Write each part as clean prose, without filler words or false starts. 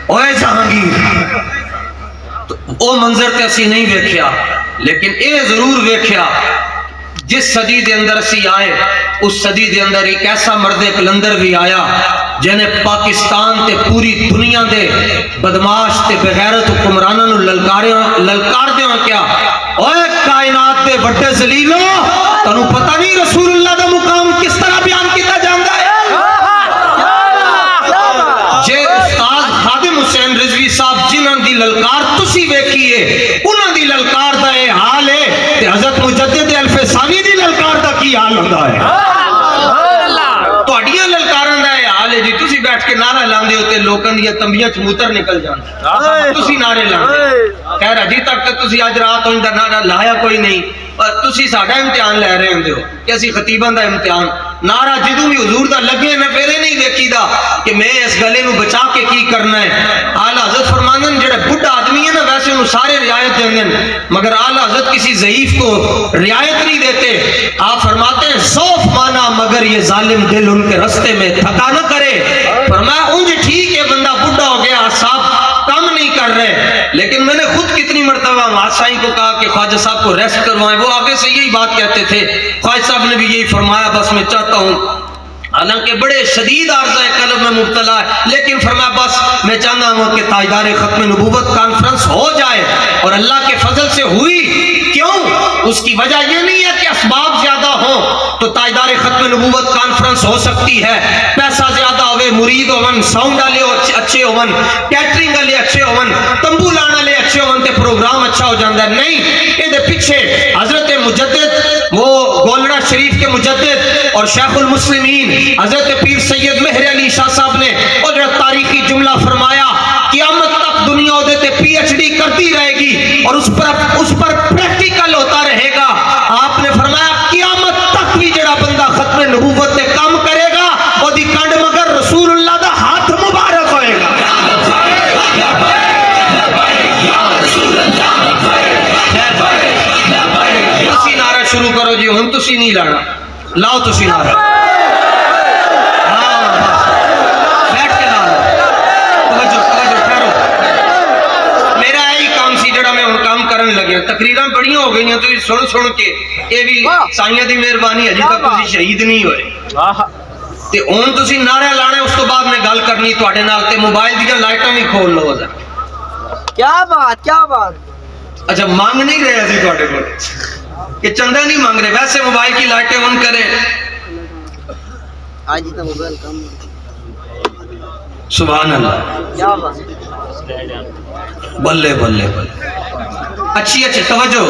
اوے جہانگیر تو او منظر تے اسی نہیں ویکھیا لیکن اے ضرور ویکھیا جس صدی دے اندر اسی آئے اس صدی دے اندر ایک ایسا مرد کلندر بھی آیا جنہیں پاکستان تے پوری دنیا دے بدماش تے بغیرت حکمرانوں نو للکار دیاں کیا اوے کائنات دے بڑے ذلیلو تانوں پتہ نہیں رسول اللہ دا مقام کس طرح بیان کیتا جاندا ہے جے استاد خادم حسین رضوی صاحب جنہاں دی للکار تسی ویکھیے انہاں دی للکار دا اے حال ہے تے حضرت مجدد الف ثانی دی للکار دا کی حال ہوندا ہے تہاڈیاں للکاراں دا اے حال ہے جی تسی بیٹھ کے نعرہ لاندے ہو تے لوکاں دی تنبیاں چ موتر نکل جاندے تسی نعرے لاندے خیر اجی تک تے تسی اج رات ہوئی دا نعرہ لایا کوئی نہیں پر تسی ساڈا امتحان لے رہے ہوندے ہو کہ اسی خطیباں دا امتحان نعرہ جدوں بھی حضور دا لگے میں پھر نہیں دیکھی دا کہ میں اس گلے نو بچا کے کی کرنا ہے اعلی حضرت فرماندن جڑے بڈھا آدمی ہے نا ویسے انہوں سارے رعایت دیں گے مگر اعلی حضرت کسی ضعیف کو رعایت نہیں دیتے آپ فرماتے ہیں ضعف مانا مگر یہ ظالم دل ان کے رستے میں تھکا نہ کرے فرمایا اونج ٹھیک ہے بندہ بڈھا ہو گیا صاحب کام نہیں کر رہے لیکن میں نے خود کتنی مرتبہ ماسائی کو کہا کہ خواجہ صاحب کو ریسٹ کروائیں وہ آگے سے یہی بات کہتے تھے خواجہ صاحب نے بھی یہی فرمایا بس میں چاہتا ہوں حالانکہ بڑے شدید عارضہ قلب میں مبتلا ہے لیکن فرمایا بس میں چاہتا ہوں کہ تاجدار ختم نبوت کانفرنس ہو جائے اور اللہ کے فضل سے ہوئی کیوں اس کی وجہ یہ نہیں ہے کہ اسباب زیادہ ہوں تو تاجدار ختم نبوت کانفرنس ہو سکتی ہے پیسہ زیادہ ہوئے مرید ہون ساؤنڈ والے اچھے ہون کیٹرنگ والے اچھے ہون تمبو لانے والے اچھے ہون تے پروگرام اچھا ہو جاتا ہے نہیں یہ پیچھے حضرت مجدد وہ گولڑا شریف کے مجدد اور شیخ المسلمین حضرت پیر سید مہر علی شاہ صاحب نے اور تاریخی جملہ فرمایا قیامت تک دنیا دیتے پی ایچ ڈی کرتی رہے گی اور اس پر پریکٹیکل ہوتا رہے گا آپ نے فرمایا قیامت تک بھی جڑا بندہ ختم نبوت تے کام کرے گا اور دی کنڈ مگر رسول اللہ دا ہاتھ مبارک ہوئے گا تسی نعرہ شروع کرو جی ہم تسی نہیں لانا لاؤ تسی نعرہ لگے تقریراں بڑیاں ہو گئی ہیں تو سن کے یہ بھی سائیاں دی مہربانی ہے جی تک تسی شہید نہیں ہوئے تے ہن تسی نعرہ لانے اس تو بعد میں گل کرنی تواڈے نال تے موبائل دی لائٹاں بھی کھول لو ذرا کیا بات اچھا مانگ نہیں رہے اسی تواڈے کول کہ چندہ نہیں مانگ رہے ویسے موبائل کی لائٹیں آن کریں آج تو موبائل کم سبحان اللہ کیا بات بلے بلے بلے اچھی توجہ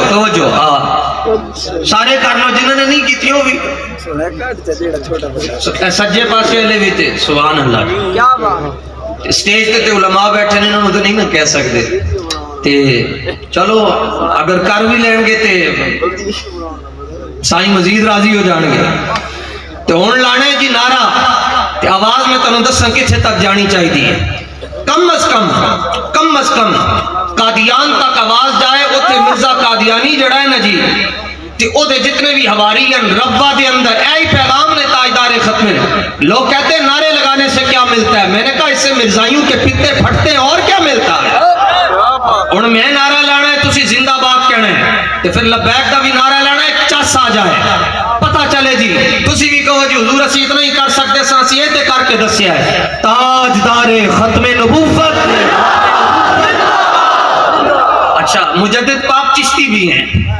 سارے کر لو جنہوں نے نہیں کیتیوں بھی سجے پاسے والے بھی تھے سبحان اللہ کیا بات اسٹیج تے علماء بیٹھے نے انہوں تو نہیں نہ کہہ سکتے تے چلو اگر کر بھی لیں گے تے سائیں مزید راضی ہو جان گے تے ہن لانے جی نعرہ تے آواز میں تنوں دساں کتھے تک جانی چاہیے کم از کم قادیان تک آواز جائے اوتھے مرزا قادیانی جڑا ہے نا جی تے او دے جتنے بھی حواری ہیں ربا دے اندر اے پیغام نے تاجدار ختم لوگ کہتے ہیں نعرے لگانے سے کیا ملتا ہے میں نے کہا اس سے مرزائیوں کے پتے پھٹتے ہیں اور کیا ملتا ہے اور میں نعرہ لانا ہے تسی زندہ باد کہنا ہے تے پھر لبیک دا بھی نعرہ لانا ہے چس آ جائے پتہ چلے جی تسی بھی کہو جی حضور اسی اتنا ہی کر سکتے سن اسی یہ تے کر کے دسیا ہے تاجدار ختم نبوت اچھا مجدد پاک چشتی بھی ہیں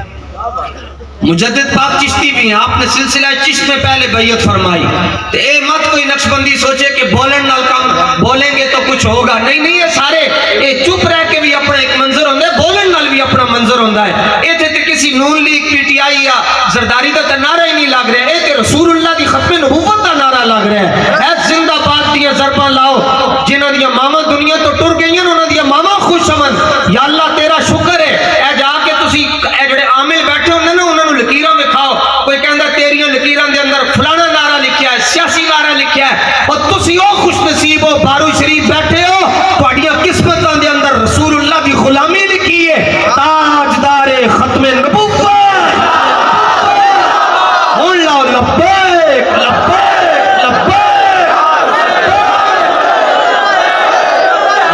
مجدد پاک چشتی بھی ہیں آپ نے سلسلہ چشت میں پہلے بیعت فرمائی تو اے مت کوئی نقشبندی سوچے کہ بولیں گے تو کچھ ہوگا نہیں یہ سارے اے چپ رہ کے بھی اپنا ایک منظر ہوندہ ہے بولن نال بھی اپنا منظر ہوندہ ہے اے تے کسی نون لیگ پی ٹی آئی یا زرداری دا نعرہ ہی نہیں لگ رہے اے تے رسول اللہ دی ختم نبوت دا نعرہ لگ رہے ہیں اے زندہ باد دیا ضرباں لاؤ جنہاں دیا ماما دنیا تو ٹر گئی ہیں انہاں دیا ماما خوش امن یا اللہ تیرا شکر ہے اے جا کے تسی اے جڑے عامل بیٹھے ہوندے نا انہاں نو لکیراں میں کھاؤ کوئی کہندا تیریاں لکیراں دے اندر فلانا نعرہ لکھیا ہے سیاسی نعرہ لکھیا ہے اور تسی او خوش نصیب ہو بارو شریف بیٹھے ہو تہاڈیاں قسمتاں دے اندر رسول اللہ دی غلامی لکھی ہے تاجدار ختم نبوت ہن لاؤ لبیک لبیک لبیک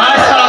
ایسا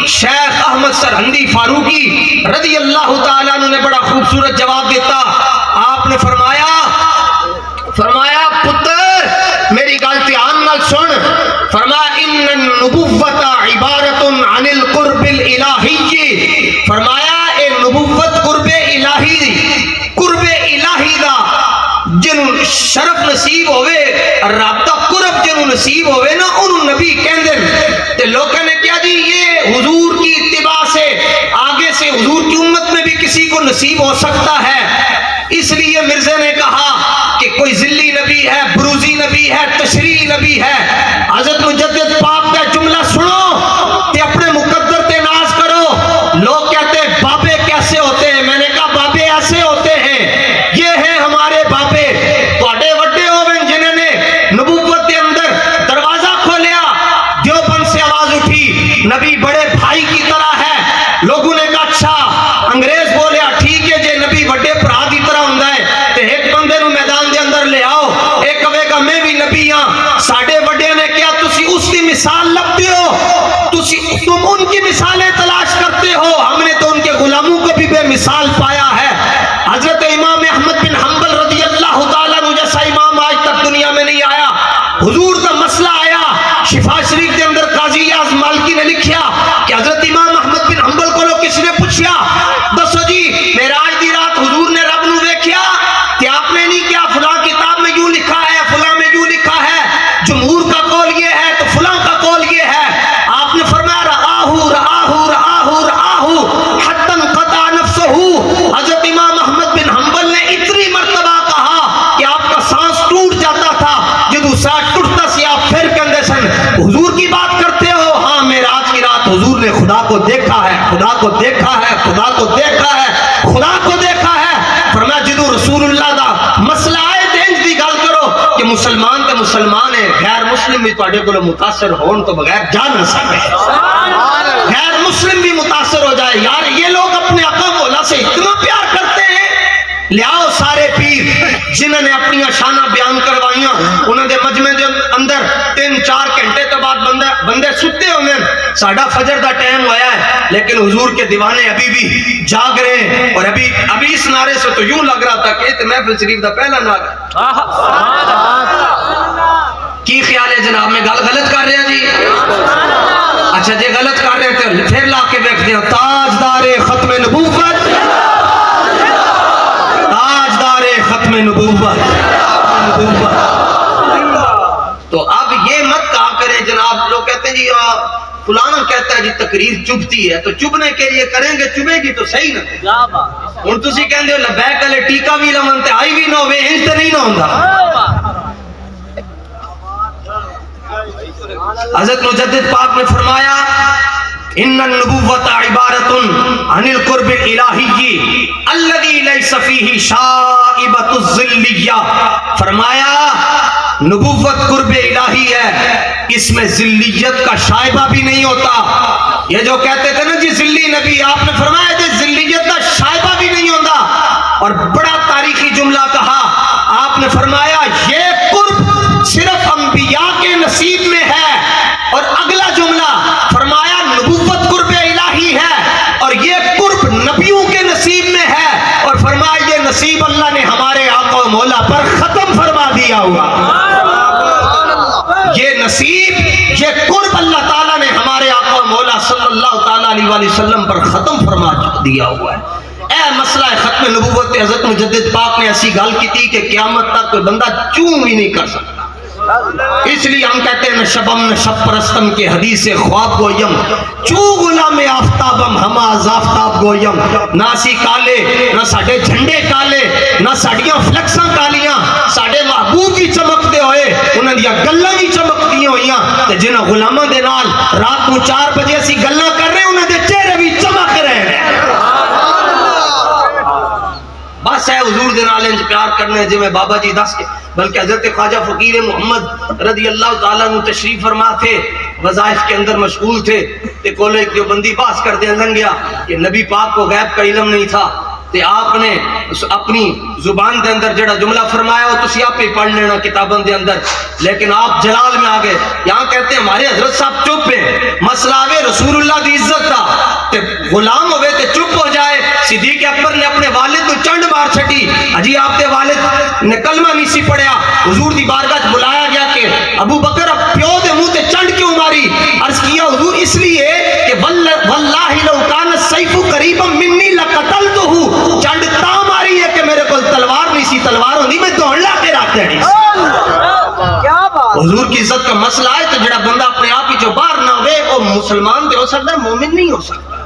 شیخ احمد سرہندی فاروقی رضی اللہ تعالیٰ عنہ نے بڑا خوبصورت جواب دیتا. آپ نے فرمایا پتر میری گل دھیان نال سن. فرمایا ان النبوۃ عبارت عن القرب الالہی. فرمایا اے نبوت قرب الہی دا جنوں شرف نصیب ہوئے رابطہ قرب جنوں نصیب ہوئے نا انہوں نبی کہندے تے لوگوں نے کیا جی یہ حضور کی اتباع سے آگے سے حضور کی امت میں بھی کسی کو نصیب ہو سکتا ہے. اس لیے مرزا نے کہا کہ کوئی ذلی نبی ہے، بروزی نبی ہے، تشریعی نبی ہے. حضرت مجدد پاک کا جملہ سنو تے اپنے مقدر تے ناز کرو. لوگ کہتے ہیں بابے کیسے ہوتے ہیں؟ میں نے کہا بابے ایسے ہوتے ہیں، یہ ہیں ہمارے بابے. تواڈے وڈے ہوئے جنہوں نے نبوت کے اندر دروازہ کھولیا، دیوبند سے آواز اٹھی نبی بڑے بھائی کی طرح ہے. لوگوں نے کہا اچھا. انگریز بولیا ٹھیک ہے جے نبی بڑے بھرا دی طرح ہوندا ہے تے ایک بندے نو میدان دے اندر لے آؤ. ایک کہے گا میں بھی نبی ہاں. ساڈے وڈے نے کیا تسی اس کی مثال لبتے ہو، تم ان کی مثالیں تلاش کرتے ہو. ہم نے تو ان کے غلاموں کو بھی بے مثال پایا ہے. حضرت امام احمد بن حنبل رضی اللہ تعالیٰ عنہ جیسا امام آج تک دنیا میں نہیں آیا. حضور کا مسئلہ آیا شفا شریف کے اندر قاضی اعظم مالکی نے لکھیا کہ حضرت امام احمد بن حنبل کو کس نے پوچھا دسو جی معراج دی رات حضور نے رب نو ویکھیا کہ آپ نے نہیں کیا فلاں کتاب میں یوں لکھا ہے، فلاں میں یوں لکھا ہے، جمہور کا قول یہ ہے تو فلاں کا قول یہ ہے. آپ نے فرمایا رآہو حتی انقطع نفسہ. حضرت امام احمد بن حنبل نے اتنی مرتبہ کہا کہ آپ کا سانس ٹوٹ جاتا تھا. جدو سانس ٹوٹتا سی آپ پھر کہندے سن حضور کی بات کرتے ہو؟ ہاں معراج کی رات حضور نے خدا کو دیکھا ہے، خدا کو دیکھا ہے، خدا کو دیکھا ہے، خدا کو دیکھا ہے. فرمایا جدو رسول اللہ دا مسئلہ آئے تے انج دی گل کرو کہ مسلمان تے مسلمان ہے، غیر مسلم بھی تواڈے کولوں متاثر ہون تو بغیر جا نہ سکے. غیر مسلم بھی متاثر ہو جائے. یار یہ لوگ اپنے آقا مولا سے اتنا پیار کرتے ہیں. لیاؤ سارے پیر جنہوں نے اپنی شانہ بیان کروائیاں انہوں نے مجمع دے اندر 3-4 گھنٹے تو بعد بندے ستے ہونے. ساڈا فجر دا ٹائم ہوا ہے لیکن حضور کے دیوانے ابھی بھی جاگ رہے ہیں. اور ابھی اس نعرے سے تو یوں لگ رہا تھا کہ یہ محفل شریف دا پہلا نعرہ. کی خیال ہے جناب میں گل غلط کر رہے ہیں جی؟ اچھا جی غلط کر رہے ہیں تو پھر لا کے دیکھتے ہیں تاجدار ختم نبوت، تاجدار ختم نبوت. تو اب یہ مت کہا کریں جناب. لوگ کہتے ہیں جی فلانا کہتا ہے جی تقریر چبھتی ہے تو چبھنے کے لیے کریں گے، چبھے گی تو صحیح نہ. ہوں تسی کہندے ہو لبیک والے ٹیکا بھی لمن تے آئی بھی نہ ہوے انج تے نہیں نہ ہوندا. حضرت مجدد پاک نے فرمایا ان النبوۃ عبارت عن القرب الالہی الذی لیس فیہ شائبۃ الذلیہ. فرمایا نبوت قرب الہی ہے، اس میں ذلیت کا شائبہ بھی نہیں ہوتا. یہ جو کہتے تھے نا جی ذلی نبی، آپ نے فرمایا کہ ذلیت کا شائبہ بھی نہیں ہوتا. اور بڑا تاریخی جملہ کہا آپ نے فرمایا یہ قرب صرف انبیاء کے نصیب میں ہے. اور اگلا جملہ فرمایا نبوت قرب الہی ہے اور یہ قرب نبیوں کے نصیب میں ہے. اور فرمایا یہ نصیب اللہ نے ہمارے آقا و مولا پر ختم فرما دیا ہوا. یہ نصیب، یہ قرب اللہ تعالیٰ نے ہمارے آقا و مولا صلی اللہ تعالیٰ علیہ وسلم پر ختم فرما دیا ہوا ہے. اے مسئلہ ختم نبوت حضرت مجدد پاک نے ایسی گل کی تھی کہ قیامت تک کوئی بندہ چوں بھی نہیں کر سکتا. اس لیے ہم کہتے ہیں نشبم نشب پرستم کے حدیث خواب گویم چو غلام آفتابم ہما آفتاب گویم. نہ اسی کالے، نہ ساڈے جھنڈے کالے، نہ ساڈیاں فلیکساں کالیاں. ساڈے محبوب بھی چمکتے ہوئے انہاں دیاں گلاں بھی چمکدیاں ہوئیاں. تے جنہاں غلاماں دے نال رات کو 4 بجے اسی گلاں کر رہے انہاں دے چہرے بھی چمک رہے ہیں. بس ہے حضور دے نال انج پیار کرنے جویں بابا جی دس کے. بلکہ حضرت خواجہ فقیر محمد رضی اللہ تعالیٰ عنہ تشریف فرما تھے، وظائف کے اندر مشغول تھے. تے کولے دیوبندی بحث کر دے لنگیا کہ نبی پاک کو غیب کا علم نہیں تھا. تے آپ نے اپنی زبان دے اندر جڑا جملہ فرمایا وہ تسی آپ ہی پڑھ لینا کتابوں دے اندر، لیکن آپ جلال میں آگئے. یہاں کہتے ہیں ہمارے حضرت صاحب چپ ہیں، مسئلہ آوے رسول اللہ دی عزت دا تے غلام ہوئے تے چپ ہو جائے. صدیق اکبر نے اپنے والد کو چنڈ مار چھٹی، اجی آپ دے والد نے کلمہ نہیں سی پڑھیا، حضور دی بارگاہ بلایا گیا کہ ابو بکر اب پیو دے منہ تے چنڈ کیوں ماری؟ عرض کیا حضور اس لیے کہ واللہ لو کان السیف قریبا منی لقتلتہ، چنڈ تا ماری ہے کہ میرے کو تلوار نہیں سی، تلوار ہوندی میں دوڑ لا کے رکھ دینی سی. کیا بات. حضور کی عزت کا مسئلہ ہے تو جڑا بندہ اپنے آپ ہی جو باہر نہ ہوئے وہ مسلمان تے ہو سکتا ہے، مومن نہیں ہو سکتا.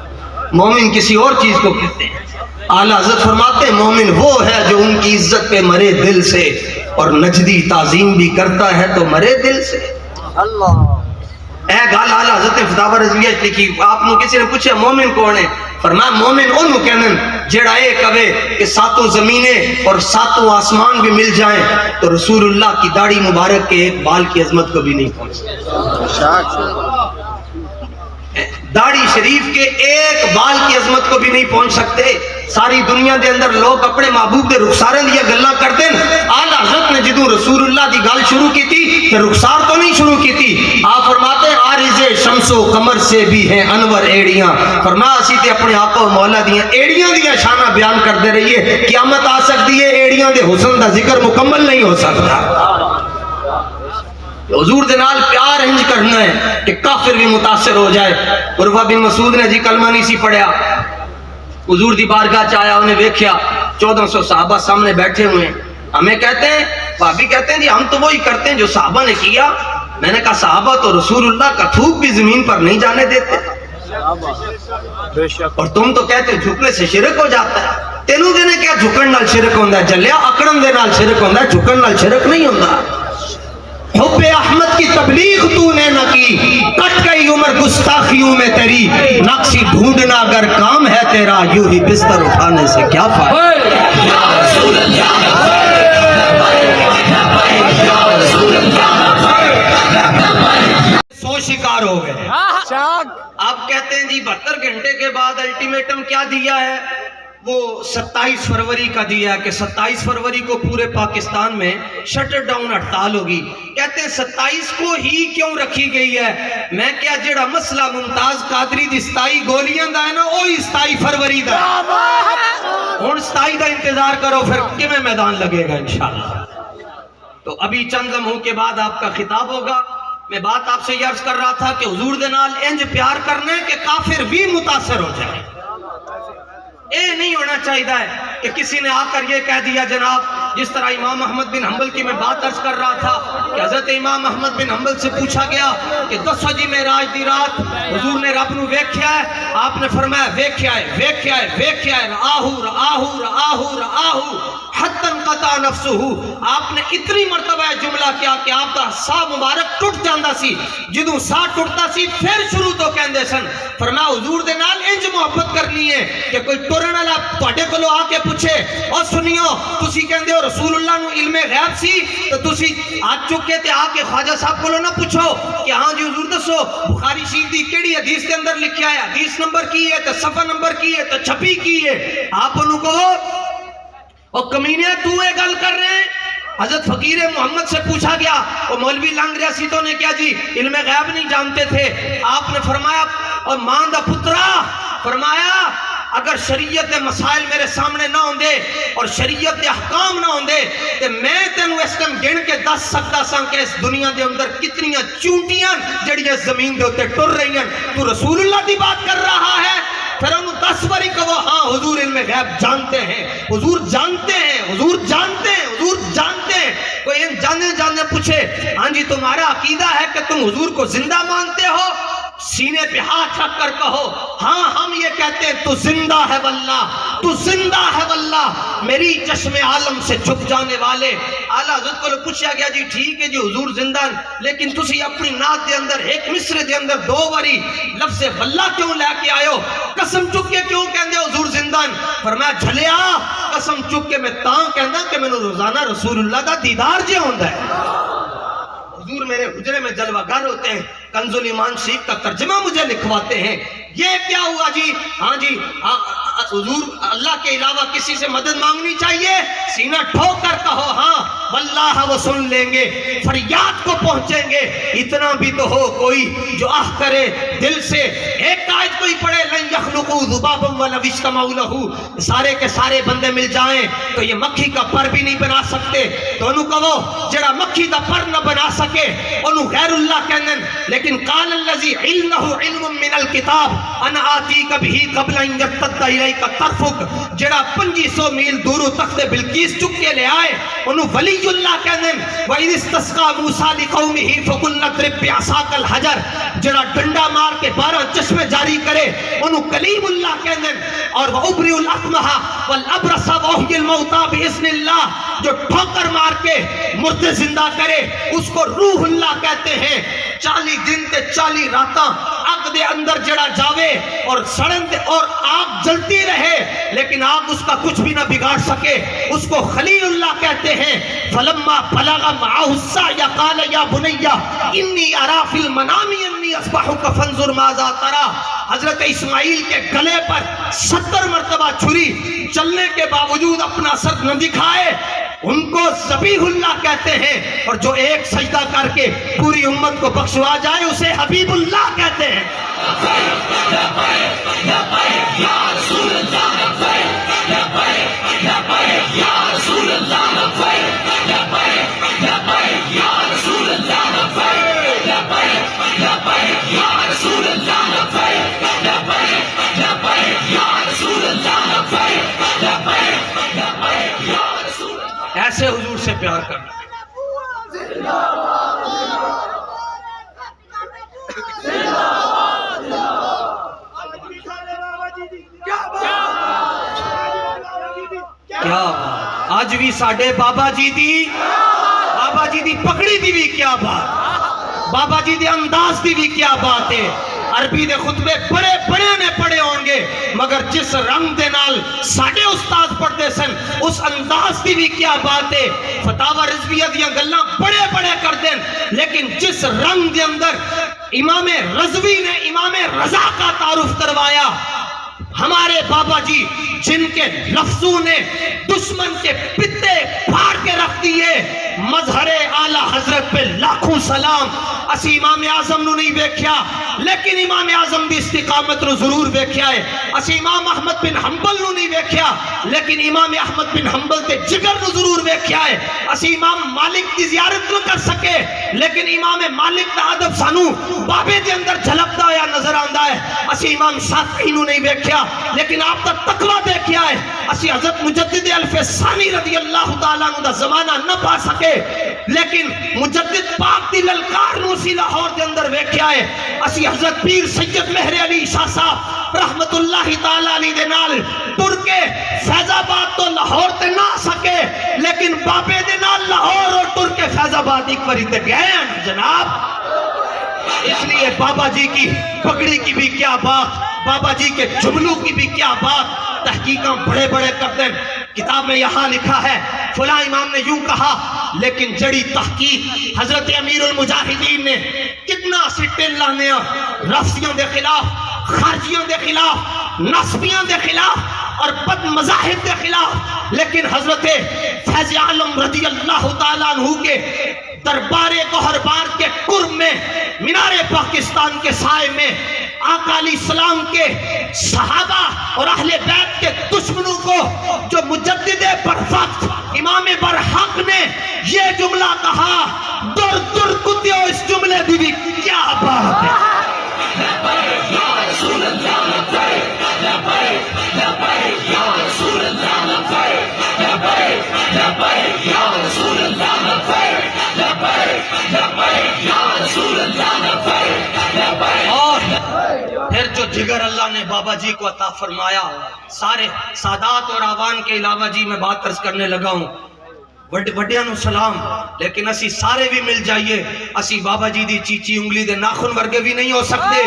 مومن کسی اور چیز کو کہتے ہیں. اعلیٰ حضرت فرماتے ہیں مومن وہ ہے جو ان کی عزت پہ مرے دل سے، اور نجدی تعظیم بھی کرتا ہے تو مرے دل سے. اللہ. اے گال اعلیٰ حضرت فتاوی رضویہ لکھی، آپ نے کسی نے پوچھا مومن کون ہے؟ فرمایا مومن انہوں کہنن جڑا اے کہے کہ ساتوں زمینیں اور ساتوں آسمان بھی مل جائیں تو رسول اللہ کی داڑھی مبارک کے ایک بال کی عظمت کو بھی نہیں پہنچ سکتے. داڑھی شریف کے ایک بال کی عظمت کو بھی نہیں پہنچ سکتے. ساری دنیا دے اندر لوگ اپنے محبوب دے رخساریں دیا گلاں کرتے ہیں. اعلیٰ حضرت نے جدوں رسول اللہ دی گل شروع کی تھی تو رخسار تو نہیں شروع کی تھی. آپ فرماتے ہیں عارض شمس و قمر سے بھی ہیں انور ایڑیاں. فرمایا اسی تے اپنے آقا و مولا دیاں ایڑیاں دیاں شانہ بیان کرتے رہیے. قیامت آ سکتی ہے ایڑیاں دے حسن دا ذکر مکمل نہیں ہو سکتا. حضور دے نال پیار انج کرنا ہے کہ کافر بھی متاثر ہو جائے. عروہ بن مسعود نے جی کلمہ نہیں سی پڑھیا، حضور دی بارگاہ چایا، انہیں دیکھیا 1400 صحابہ سامنے بیٹھے ہوئے ہیں. ہمیں کہتے ہیں بھابی کہتے ہیں جی ہم تو وہی کرتے ہیں جو صحابہ نے کیا. میں نے کہا صحابہ تو رسول اللہ کا تھوک بھی زمین پر نہیں جانے دیتے، اور تم تو کہتے جھکنے سے شرک ہو جاتا ہے. تینوں دے نے کیا جھکن نال شرک ہوندا ہے؟ جلیا اکڑن دے نال شرک ہوندا ہے، جھکن نال شرک نہیں ہوندا. حب احمد کی تبلیغ تو نے نہ کی، کٹ گئی عمر گستاخیوں میں تیری. نقشی ڈھونڈنا اگر کام ہے تیرا، یوں ہی بستر اٹھانے سے کیا فائدہ. سو شکار ہو گئے. آپ کہتے ہیں جی 72 گھنٹے کے بعد الٹیمیٹم کیا دیا ہے؟ وہ 27 فروری کا دیا ہے کہ 27 فروری کو پورے پاکستان میں شٹر ڈاؤن ہڑتال ہوگی. کہتے ہیں 27 کو ہی کیوں رکھی گئی ہے؟ میں کیا جڑا مسئلہ ممتاز قادری دی 27 گولیاں دا ہے نا وہی 27 فروری دا ہن 27 دا انتظار کرو پھر کیویں میدان لگے گا انشاءاللہ. تو ابھی چند لمحوں کے بعد آپ کا خطاب ہوگا. میں بات آپ سے یہ عرض کر رہا تھا کہ حضور دے نال انج پیار کرنا ہے کہ کافر بھی متاثر ہو جائے. اے نہیں ہونا چاہیے کہ کسی نے آ کر یہ کہہ دیا جناب، جس طرح امام احمد بن حنبل کی میں بات عرض کر رہا تھا کہ حضرت امام احمد بن حنبل سے پوچھا گیا کہ دسو جی معراج دی رات حضور نے رب نو ویکھیا ہے؟ آپ نے فرمایا ویکھیا ہے ویکھیا ہے ویکھیا ہے، رآہو رآہو رآہو رآہو حتی انقطع نفسہ. آپ نے اتنی مرتبہ جملہ کیا کہ آپ کا سا مبارک ٹوٹ جاندا سی. جدوں سا ٹوٹتا سی پھر شروع تو کہندے سن. فرمایا حضور دے نال انج محبت کرنی ہے کہ کوئی ٹرن والا تواڈے کولوں آ کے پوچھے او سنیو تسی کہندے ہو رسول اللہ نو علم غیب سی، تو تسی ہاتھ چک کے تے آ کے خواجہ صاحب کولوں نہ پوچھو کہ ہاں جی حضور دسو بخاری شریف دی کیڑی حدیث کے اندر لکھیا ہے، حدیث نمبر کی ہے، تے صفحہ نمبر کی ہے، تے چھپی کی ہے. آپ انہوں کہو اور کمینے تو اے گل کر رہے ہیں. حضرت فقیر محمد سے پوچھا گیا، وہ مولوی لانگ ریاستوں نے کیا جی علم غیب نہیں جانتے تھے. آپ نے فرمایا اور مان دا پترا، فرمایا اگر شریعت دے مسائل میرے سامنے نہ ہوندے اور شریعت دے احکام نہ ہوندے تے میں تینوں اس ٹائم گن کے دس سکتا سا کہ اس دنیا دے اندر کتنیاں چونٹیاں جڑیاں زمین دے اوتے ٹر رہی ہیں. تو رسول اللہ دی بات کر رہا ہے. پھر انہوں 10 باری کہو ہاں حضور علم غیب جانتے ہیں، حضور جانتے ہیں، حضور جانتے ہیں، حضور جانتے ہیں. کوئی ان جانے پوچھے ہاں جی تمہارا عقیدہ ہے کہ تم حضور کو زندہ مانتے ہو؟ سینے پہ ہاتھ رکھ کر کہو ہاں ہم یہ کہتے ہیں تو زندہ ہے واللہ، تو زندہ ہے واللہ میری چشم عالم سے چھپ جانے والے. اعلیٰ حضرت کو پوچھا گیا جی ٹھیک ہے جی حضور زندہ، لیکن تسی اپنی نعت دے اندر ایک مصرے دے اندر 2 باری لفظ واللہ کیوں لے کے آئے ہو؟ قسم چک کے کیوں کہندے حضور زندہ؟ فرمایا جھلیا قسم چک کے میں تاں کہندا کہ میں روزانہ رسول اللہ دا دیدار جے ہوندا ہے. حضور میرے حجرے میں جلوہ گر ہوتے ہیں. کنزُل ایمان شریف کا ترجمہ مجھے لکھواتے ہیں. یہ کیا ہوا جی؟ ہاں جی حضور اللہ کے علاوہ کسی سے مدد مانگنی چاہیے؟ سینہ ٹھوک کر کہو ہاں واللہ وہ سن لیں گے، فریاد کو پہنچیں گے. اتنا بھی تو ہو کوئی جو آہ کرے دل سے. ایک آیت کوئی پڑھے لن یخلقوا ذبابا ولو اجتمعوا لہ، سارے کے سارے بندے مل جائیں تو یہ مکھی کا پر بھی نہیں بنا سکتے. تو انہوں کہو جڑا مکھی دا پر نہ بنا سکے انہوں غیر اللہ کہندن. لیکن قال الذی علمہ علم من الکتاب انا آتیک بہ قبل ان یرتد الیک طرفک، جڑا 2500 میل دورو تخت بلقیس چک کے لے آئے انہوں ولی اللہ کہندن. وَإِذِ اسْتَسْقَىٰ مُوسَىٰ لِقَوْمِهِ فَقُلْنَا اضْرِب بِّعَصَاكَ الْحَجَرَ، جڑا ڈنڈا مار کے 12 چشمے جاری کرے انہوں کلیم اللہ کہندن. اور وَأُبْرِئُ الْأَكْمَحَ وَالْأَبْرَصَ وَأُحْيِي الْمَوْتَىٰ بِإِذْنِ اللَّهِ، جو ٹھوکر مار کے مردے زندہ کرے اس کو روح اللہ کہتے ہیں. 40 دن تے 40 راتاں آگ دے اندر جڑا جاوے اور سڑن دے اور آگ جلتی رہے لیکن آگ اس کا کچھ بھی نہ بگاڑ سکے، اس کو خلیل اللہ کہتے ہیں. فلما بلغ معه السعي قال يا بني اني ارى في المنام اني اصبحك فانظر ماذا ترى. حضرت اسماعیل کے گلے پر 70 مرتبہ چھری چلنے کے باوجود اپنا سر نہ دکھائے، ان کو ذبیح اللہ کہتے ہیں. اور جو ایک سجدہ کر کے پوری امت کو بخشوا جائے اسے حبیب اللہ کہتے ہیں. ایسے حضور سے پیار کرنا. کیا بات آج بھی ساڑھے بابا جی دی پکڑی دی بھی کیا بات، بابا جی دی انداز دی بھی کیا بات ہے. عربی دے خطبے بڑے بڑے نے پڑھے ہوں گے مگر جس رنگ دے نال ساڑھے استاد پڑھتے سن اس انداز دی بھی کیا بات ہے. فتاوہ رضویہ دیاں گلاں بڑے بڑے کر دیں لیکن جس رنگ دے اندر امام رضوی نے امام رضا کا تعارف کروایا. ہمارے بابا جی جن کے لفظوں نے دشمن کے پتے پھاڑ کے رکھ دیے، مظہر اعلی حضرت پہ لاکھوں سلام. اسی امام اعظم نو نہیں ویکھیا لیکن امام اعظم دی استقامت نو ضرور ویکھیا ہے. اسی امام احمد بن حنبل نو نہیں ویکھیا لیکن امام احمد بن حنبل تے جگر نو ضرور ویکھیا ہے. اسی امام مالک دی زیارت نہ کر سکے لیکن امام مالک دا ادب سانو بابے دے اندر جھلکدا ہوا نظر آندا ہے. اسی امام شافعی نو نہیں ویکھیا لیکن آپ دا تقوی دیکھیا ہے. اسی حضرت مجدد الف ثانی رضی اللہ تعالیٰ عنہ دا زمانہ نہ پا سکے لیکن مجدد پاک دی للکار نو اسی لاہور دے اندر ویکھیا ہے. اسی حضرت پیر سید مہر علی شاہ صاحب رحمت اللہ تعالیٰ علی دے نال ٹر کے فیض آباد تو لاہور تے نہ سکے لیکن بابے دے نال لاہور اور ٹر کے فیض آباد ایک باری تے گئے ہیں جناب. اس لیے بابا جی کی پگڑی کی بھی کیا بات، بابا جی کے جملوں کی بھی کیا بات. تحقیقاں بڑے بڑے کرتے ہیں. کتاب میں یہاں لکھا ہے فلاں امام نے یوں کہا لیکن جڑی تحقیق حضرت امیر المجاہدین نے کتنا سٹے لانے رفضیوں دے خلاف، خارجیوں دے خلاف، نصبیوں دے خلاف اور بد مذاہب دے خلاف، لیکن حضرت فیض عالم رضی اللہ تعالیٰ عنہ کے دربار گوہربار کے قرب میں مینار پاکستان کے سائے میں آقا علیہ السلام کے صحابہ اور اہل بیت کے دشمنوں کو جو مجدد برفقت امام برحق نے یہ جملہ کہا، در در کتیو اس جملے دی بھی کیا بات ہے. اور پھر جو جگر اللہ نے بابا جی کو عطا فرمایا، سارے سادات اور آوان کے علاوہ جی میں بات عرض کرنے لگا ہوں، وڈیاں نو سلام، لیکن اسی سارے بھی مل جائیے اسی بابا جی دی چیچی انگلی دے ناخن ورگے بھی نہیں ہو سکتے.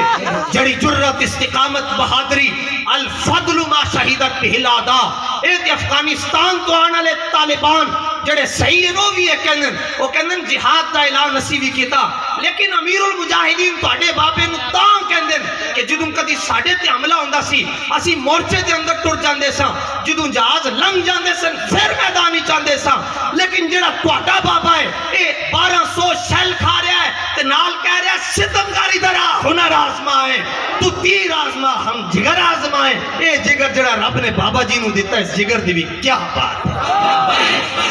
جڑی جرت، استقامت، بہادری، الفضل ما شہیدت بہ الاعداء، اے افغانستان تو آنے لے طالبان جڑے صحیح ہیں وہ بھی ہے کہندن وہ کہندن جہاد دا اعلان نسی بھی کیتا لیکن امیر المجاہدین تواڈے بابے نو تاں کہندن کہ جدوں کدی ساڈے تے حملہ ہوندا سی اسی مورچے دے اندر ٹر جاندے ساں جدوں جہاز لنگ جاندے سن پھر میدان وچ آندے ساں لیکن جڑا تواڈا بابا ہے اے 1200 شیل کھا رہا ہے تے نال کہہ رہا ہے ستمکاری درا ہنر آزمائے تو تیر آزما ہم جگر آزمائے اے جگر جڑا رب نے بابا جی نو دیتا ہے اس جگر دی بھی کیا بات ہے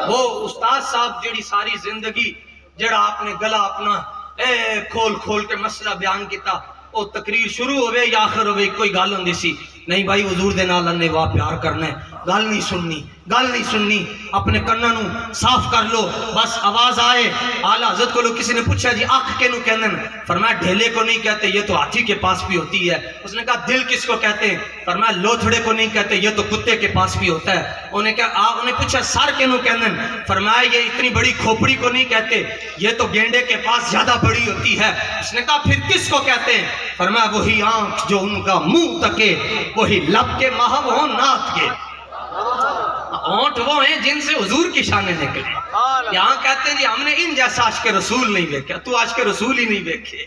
وہ استاد صاحب جڑی ساری زندگی جڑا آپ نے گلا اپنا کھول کھول کے مسئلہ بیان کیتا وہ تقریر شروع ہوئے یا آخر ہوئے کوئی گل ہوندی سی نہیں بھائی حضور دے نال نے واہ پیار کرنا ہے گل نہیں سننی اپنے کناں نو صاف کر لو بس آواز آئے اعلیٰ حضرت کو لوگ کسی نے پوچھا جی آنکھ کے نو کہندن فرمایا ڈھیلے کو نہیں کہتے یہ تو ہاتھی کے پاس بھی ہوتی ہے اس نے کہا دل کس کو کہتے ہیں فرمایا لوتھڑے کو نہیں کہتے یہ تو کتے کے پاس بھی ہوتا ہے انہیں پوچھا سر کے نو کہندن فرمایا یہ اتنی بڑی کھوپڑی کو نہیں کہتے یہ تو گینڈے کے پاس زیادہ بڑی ہوتی ہے اس نے کہا پھر کس کو کہتے ہیں فرمایا وہی آنکھ جو ان کا منہ تکے وہی لب کے محو ہوں نات کے اونٹ وہ ہیں جن سے حضور کی شانیں نکلے یہاں کہتے ہیں جی ہم نے ان جیسا عاشق رسول نہیں دیکھا تو عاشق رسول ہی نہیں دیکھے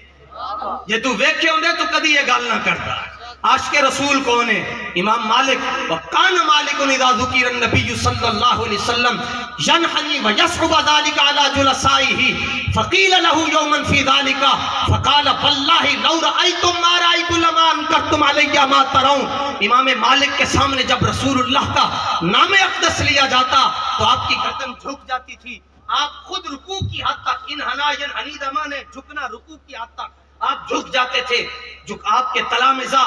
یہ تو ویکھے ہوندے تو کدی یہ گل نہ کرتا عاشق رسول کون ہے امام مالک وکان مالک اذا ذکر النبی صلی اللہ علیہ وسلم ینحنی ویصعب ذلك على جلسائه فقیل له یوما فی ذلك فقال واللہ لو رأیتم ما رأیت لما انکرتم علی ما ترون امام مالک کے سامنے جب رسول اللہ کا نام اقدس لیا جاتا تو آپ کی گردن جھک جاتی تھی آپ خود رکوع کی حد تک انحنا ینحنی دمانے جھکنا رکوع کی حد تک آپ جھک جاتے تھے جو آپ کے تلامذہ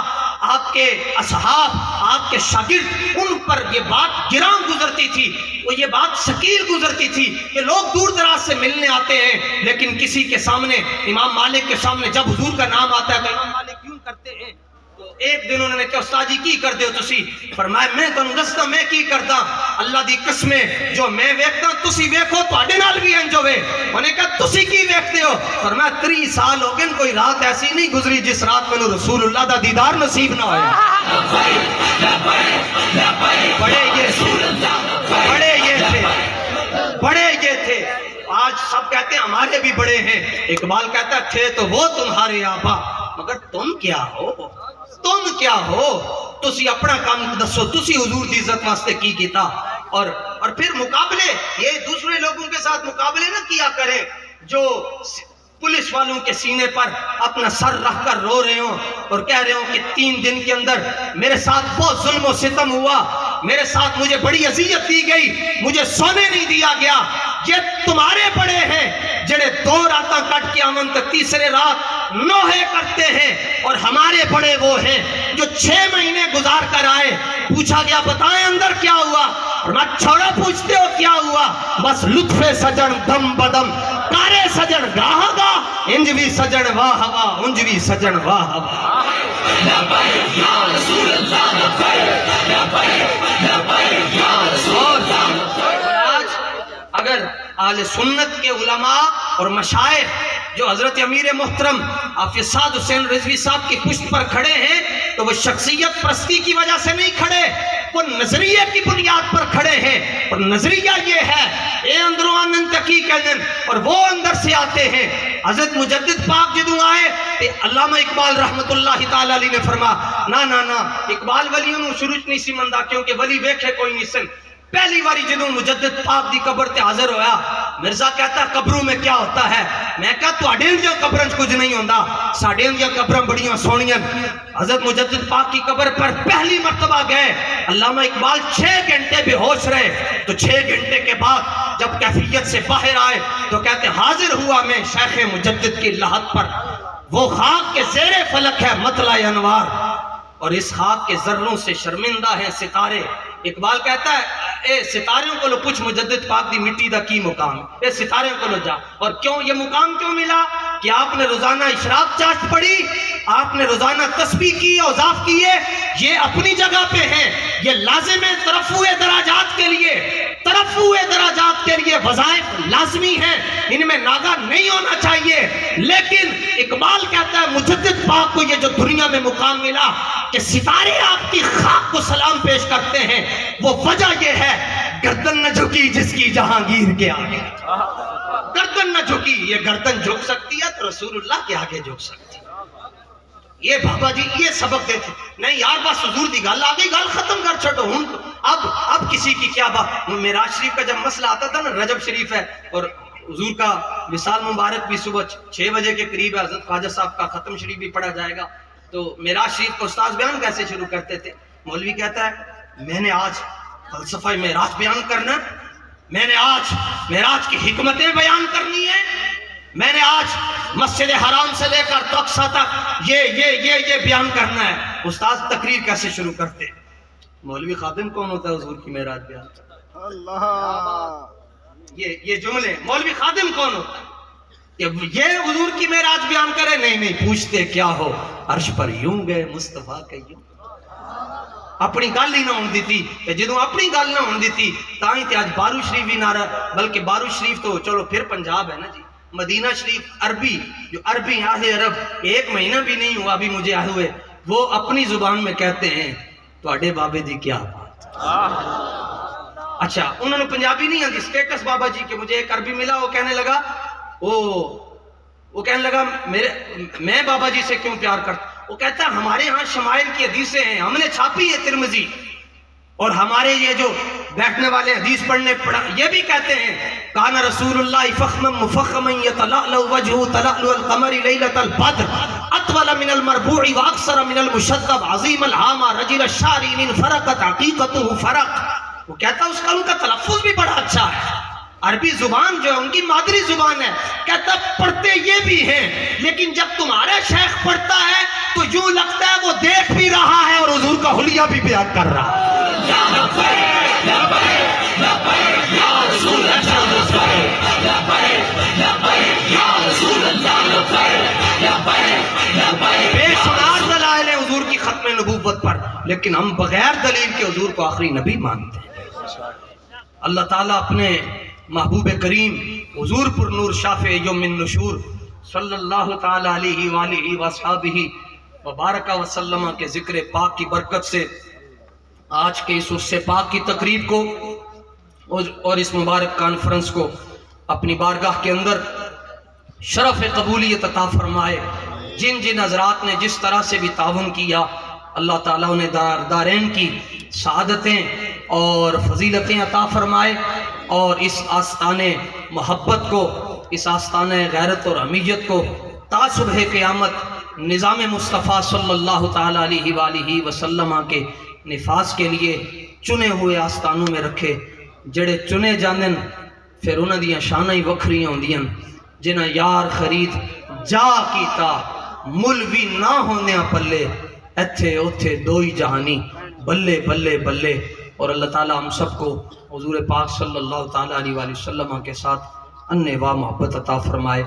آپ کے اصحاب آپ کے شاگرد ان پر یہ بات گراں گزرتی تھی وہ یہ بات ثقیل گزرتی تھی کہ لوگ دور دراز سے ملنے آتے ہیں لیکن کسی کے سامنے امام مالک کے سامنے جب حضور کا نام آتا ہے تو امام مالک کیوں کرتے ہیں تو ایک دن انہوں نے کہا استاد جی کی کر دیو تسی فرمایا میں تو دستا میں کی کرتا اللہ دی قسمیں جو میں ویکھتا تسی ویکھو تواڈے نال بھی انج ہوے انہوں نے کہا تسی کی ویکھتے ہو فرمایا 30 سال ہو گئے کوئی رات ایسی نہیں گزری جس رات میں رسول اللہ دا دیدار نصیب نہ ہویا بڑے یہ تھے آج سب کہتے ہیں ہمارے بھی بڑے ہیں اقبال کہتا ہے تھے تو وہ تمہارے آبا مگر تم کیا ہو تسی اپنا کام دسو تسی حضور دی عزت واسطے کی کیتا اور پھر مقابلے یہ دوسرے لوگوں کے ساتھ مقابلے نہ کیا کریں جو پولیس والوں کے سینے پر اپنا سر رکھ کر رو رہے ہوں اور کہہ رہے ہوں کہ 3 دن کے اندر میرے ساتھ بہت ظلم و ستم ہوا میرے ساتھ مجھے بڑی اذیت دی گئی مجھے سونے نہیں دیا گیا یہ تمہارے بڑے ہیں جڑے 2 راتاں کٹ کے آمن تک تیسرے رات نوحے کرتے ہیں اور ہمارے بڑے وہ ہیں جو 6 مہینے گزار کر آئے پوچھا گیا بتائیں اندر کیا ہوا میں چھوڑا پوچھتے ہو کیا ہوا بس لطف سجن دم بدم کارے سجن گاہ گا انج بھی سجن واہ واہ انج بھی سجن واہ واہ اگر اہل سنت کے علماء اور مشائخ جو حضرت امیر محترم حافظ سعد حسین رضوی صاحب کی پشت پر کھڑے ہیں تو وہ شخصیت پرستی کی وجہ سے نہیں کھڑے وہ نظریے کی بنیاد پر کھڑے ہیں اور نظریہ یہ ہے اے اندروں آنند تکی کہنن اور وہ اندر سے آتے ہیں حضرت مجدد پاک جدوں آئے تے علامہ اقبال رحمت اللہ تعالی علیہ نے فرما نا اقبال ولیوں نو شروع نہیں سی مندا کیونکہ ولی ویکھے کوئی نہیں سن پہلی باری جدوں مجدد پاک دی قبر تے حاضر ہویا مرزا کہتا ہے قبروں میں کیا ہوتا ہے میں کہا تواڈے دی قبراں کچھ نہیں ہوندا ساڈے دی قبراں بڑیاں سونیاں حضرت مجدد پاک کی قبر پر پہلی مرتبہ گئے علامہ اقبال 6 گھنٹے بے ہوش رہے تو 6 گھنٹے کے بعد جب کیفیت سے باہر آئے تو کہتے حاضر ہوا میں شیخ مجدد کی لحد پر وہ خاک کے زیر فلک ہے مطلع انوار اور اس خاک کے ذروں سے شرمندہ ہیں ستارے اقبال کہتا ہے اے ستاروں کو لو پوچھ مجدد پاک دی مٹی دا کی مقام اے ستاروں کو لو جا اور کیوں یہ مقام کیوں ملا کہ آپ نے روزانہ اشراق چاشت پڑھی، آپ نے روزانہ تسبیح کی، اوزاف کیے، یہ اپنی جگہ پہ ہیں، یہ لازم ہے ترفع دراجات کے لیے، ترفع دراجات کے لیے وظائف لازمی ہیں، ان میں ناغہ نہیں ہونا چاہیے۔ لیکن اقبال کہتا ہے مجدد پاک کو یہ جو دنیا میں مقام ملا کہ ستارے آپ کی خاک کو سلام پیش کرتے ہیں، وہ وجہ یہ ہے گردن نہ جھکی جس کی جہانگیر کے آگے، گردن نہ جھکی، یہ گردن جھک سکتی ہے تو رسول اللہ کے آگے جھک سکتی ہے۔ یہ بابا جی یہ سبق دیتے نہیں یار، بس حضور دی گل آ گئی، گل ختم کر چھوڑو ہوں، اب کسی کی کیا بات۔ معراج شریف کا جب مسئلہ آتا تھا نا، رجب شریف ہے اور حضور کا وصال مبارک بھی صبح 6 بجے کے قریب ہے، حضرت خواجہ صاحب کا ختم شریف بھی پڑھا جائے گا، تو معراج شریف کو استاذ بیان کیسے شروع کرتے تھے؟ مولوی کہتا ہے میں نے آج فلسفہ معراج بیان کرنا ہے، میں نے آج معراج کی حکمتیں بیان کرنی ہے، میں نے آج مسجد حرام سے لے کر اقصیٰ تک یہ بیان کرنا ہے۔ استاذ تقریر کیسے شروع کرتے؟ مولوی خادم کون ہوتا ہے حضور کی معراج بیان کرتا؟ اللہ، یہ جملے مولوی خادم کون ہوتا ہے؟ یہ حضور کی معراج بیان کرے؟ نہیں پوچھتے کیا ہو، عرش پر یوں گئے مصطفیٰ کے یوں، اپنی گل ہی نہ ہون دیتی، جدوں اپنی گل نہ ہون دیتی تاں ہی تے آج بارو شریف بھی نہ رہا، بلکہ بارو شریف تو چلو پھر پنجاب ہے نا جی، مدینہ شریف عربی، جو عربی اہل عرب 1 مہینہ بھی نہیں ہوا ابھی مجھے آئے ہوئے، وہ اپنی زبان میں کہتے ہیں تواڈے بابے دی کیا بات۔ اچھا انہوں نے پنجابی نہیں آتی، سٹیٹس بابا جی کے مجھے ایک عربی ملا، وہ کہنے لگا وہ کہنے لگا میں بابا جی سے کیوں پیار کرتا، وہ کہتا ہے ہمارے ہاں شمائل کی حدیثیں ہیں، ہم نے چھاپی ہے ترمذی، اور ہمارے یہ جو بیٹھنے والے حدیث پڑھنے پڑھا یہ بھی کہتے ہیں کان رسول اللہ فخما مفخما یتلألأ وجهه تلألؤ القمر ليلة البدر اطول من المربوع واكثر من المشذب عظیم الهامة رجل الشارين فرقت عقیقته فرق۔ وہ کہتا ہے اس کا ان کا تلفظ بھی بڑا اچھا ہے، عربی زبان جو ہے ان کی مادری زبان ہے، کہتا پڑھتے یہ بھی ہیں لیکن جب تمہارا شیخ پڑھتا ہے تو یوں لگتا ہے وہ دیکھ بھی رہا ہے اور حضور کا حلیہ بھی بیان کر رہا ہے۔ بے شمار دلائل ہیں حضور کی ختم نبوت پر، لیکن ہم بغیر دلیل کے حضور کو آخری نبی مانتے ہیں۔ اللہ تعالیٰ اپنے محبوب کریم حضور پر نور شافع یوم النشور صلی اللہ تعالیٰ علیہ وآلہ وصحبہ وبارک وسلم کے ذکر پاک کی برکت سے آج کے اس عرص پاک کی تقریب کو اور اس مبارک کانفرنس کو اپنی بارگاہ کے اندر شرف قبولیت عطا فرمائے۔ جن جن حضرات نے جس طرح سے بھی تعاون کیا، اللہ تعالیٰ انہیں دارین کی سعادتیں اور فضیلتیں عطا فرمائے، اور اس آستانے محبت کو، اس آستانے غیرت اور حمیت کو تا صبح قیامت نظام مصطفیٰ صلی اللہ تعالیٰ علیہ وآلہ وسلم کے نفاذ کے لیے چنے ہوئے آستانوں میں رکھے۔ جڑے چنے جاندن پھر انہاں دیاں شاناں ہی وکھریاں ہوندیاں، جنہاں یار خرید جا کیتا ملوی نہ ہوندیاں پلے، ایتھے اوتھے دوئی جہانی بلے بلے بلے۔ اور اللہ تعالیٰ ہم سب کو حضور پاک صلی اللہ تعالیٰ علیہ وآلہ وسلم کے ساتھ انواع محبت عطا فرمائے۔